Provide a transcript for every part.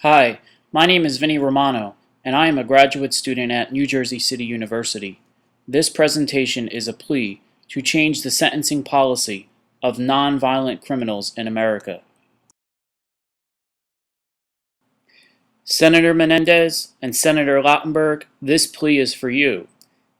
Hi, my name is Vinny Romano, and I am a graduate student at New Jersey City University. This presentation is a plea to change the sentencing policy of nonviolent criminals in America. Senator Menendez and Senator Lautenberg, this plea is for you.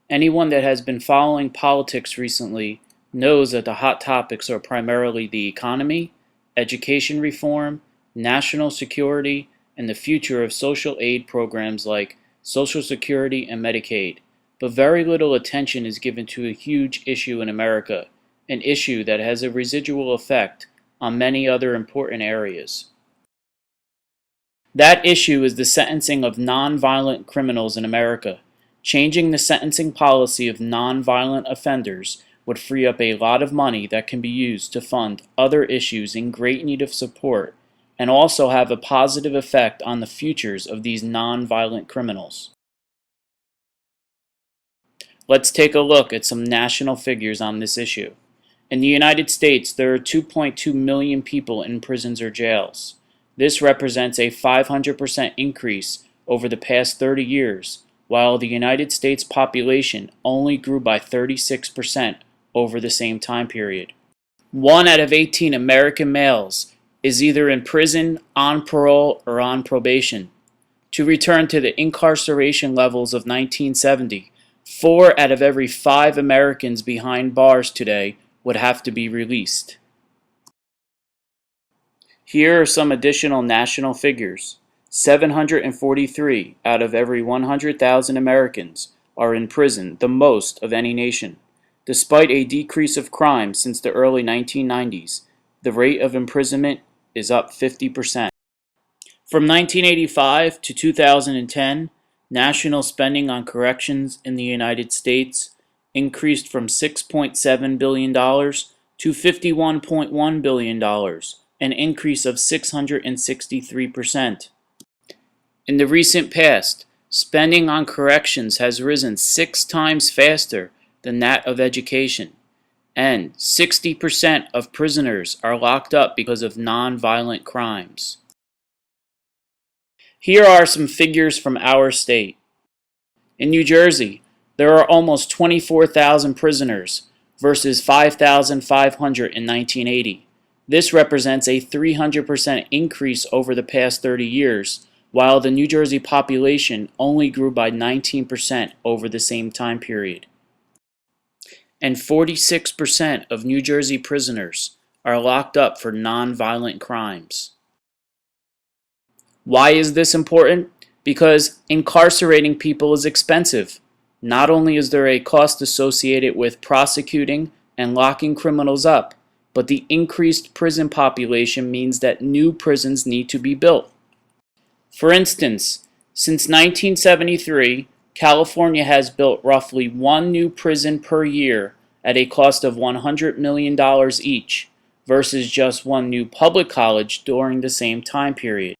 Anyone that has been following politics recently knows that the hot topics are primarily the economy, education reform, national security, and the future of social aid programs like Social Security and Medicaid. But very little attention is given to a huge issue in America, an issue that has a residual effect on many other important areas. That issue is the sentencing of nonviolent criminals in America. Changing the sentencing policy of nonviolent offenders would free up a lot of money that can be used to fund other issues in great need of support and also have a positive effect on the futures of these nonviolent criminals. Let's take a look at some national figures on this issue. In the United States, there are 2.2 million people in prisons or jails. This represents a 500% increase over the past 30 years, while the United States population only grew by 36% over the same time period. 1 out of 18 American males is either in prison, on parole, or on probation. To return to the incarceration levels of 1970, 4 out of every 5 Americans behind bars today would have to be released. Here are some additional national figures. 743 out of every 100,000 Americans are in prison, the most of any nation. Despite a decrease of crime since the early 1990s, the rate of imprisonment is up 50%. From 1985 to 2010, national spending on corrections in the United States increased from $6.7 billion to $51.1 billion, an increase of 663%. In the recent past, spending on corrections has risen 6 times faster than that of education, and 60% of prisoners are locked up because of nonviolent crimes. Here are some figures from our state. In New Jersey, there are almost 24,000 prisoners versus 5,500 in 1980. This represents a 300% increase over the past 30 years, while the New Jersey population only grew by 19% over the same time period. And 46% of New Jersey prisoners are locked up for nonviolent crimes. Why is this important? Because incarcerating people is expensive. Not only is there a cost associated with prosecuting and locking criminals up, but the increased prison population means that new prisons need to be built. For instance, since 1973, California has built roughly 1 new prison per year at a cost of $100 million each, versus just 1 new public college during the same time period.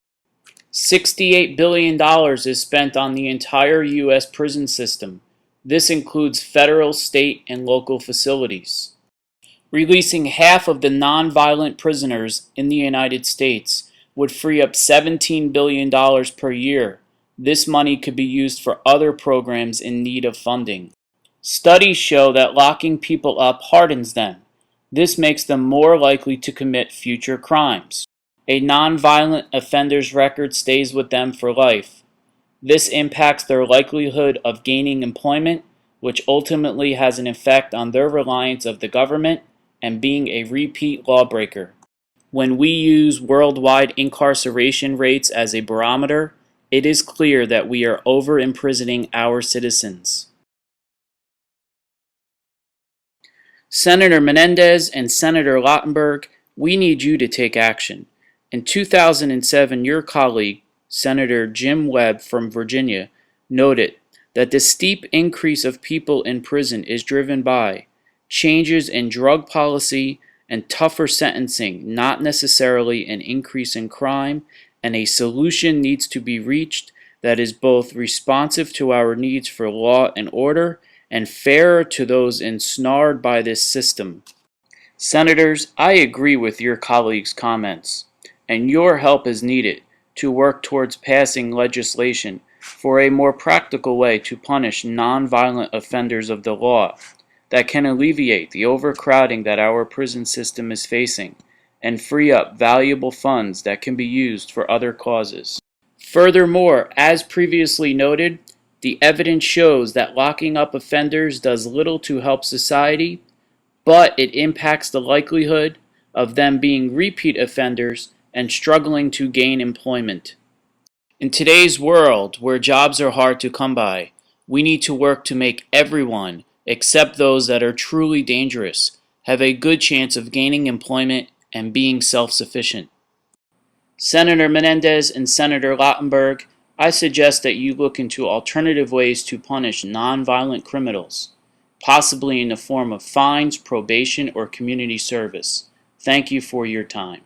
$68 billion is spent on the entire U.S. prison system. This includes federal, state, and local facilities. Releasing half of the nonviolent prisoners in the United States would free up $17 billion per year. This money could be used for other programs in need of funding. Studies show that locking people up hardens them. This makes them more likely to commit future crimes. A nonviolent offender's record stays with them for life. This impacts their likelihood of gaining employment, which ultimately has an effect on their reliance of the government and being a repeat lawbreaker. When we use worldwide incarceration rates as a barometer, it is clear that we are over-imprisoning our citizens. Senator Menendez and Senator Lautenberg, we need you to take action. In 2007, your colleague, Senator Jim Webb from Virginia, noted that the steep increase of people in prison is driven by changes in drug policy and tougher sentencing, not necessarily an increase in crime, and a solution needs to be reached that is both responsive to our needs for law and order and fairer to those ensnared by this system. Senators, I agree with your colleagues' comments, and your help is needed to work towards passing legislation for a more practical way to punish nonviolent offenders of the law that can alleviate the overcrowding that our prison system is facing and free up valuable funds that can be used for other causes. Furthermore, as previously noted, the evidence shows that locking up offenders does little to help society, but it impacts the likelihood of them being repeat offenders and struggling to gain employment. In today's world, where jobs are hard to come by, we need to work to make everyone, except those that are truly dangerous, have a good chance of gaining employment and being self-sufficient. Senator Menendez and Senator Lautenberg, I suggest that you look into alternative ways to punish nonviolent criminals, possibly in the form of fines, probation, or community service. Thank you for your time.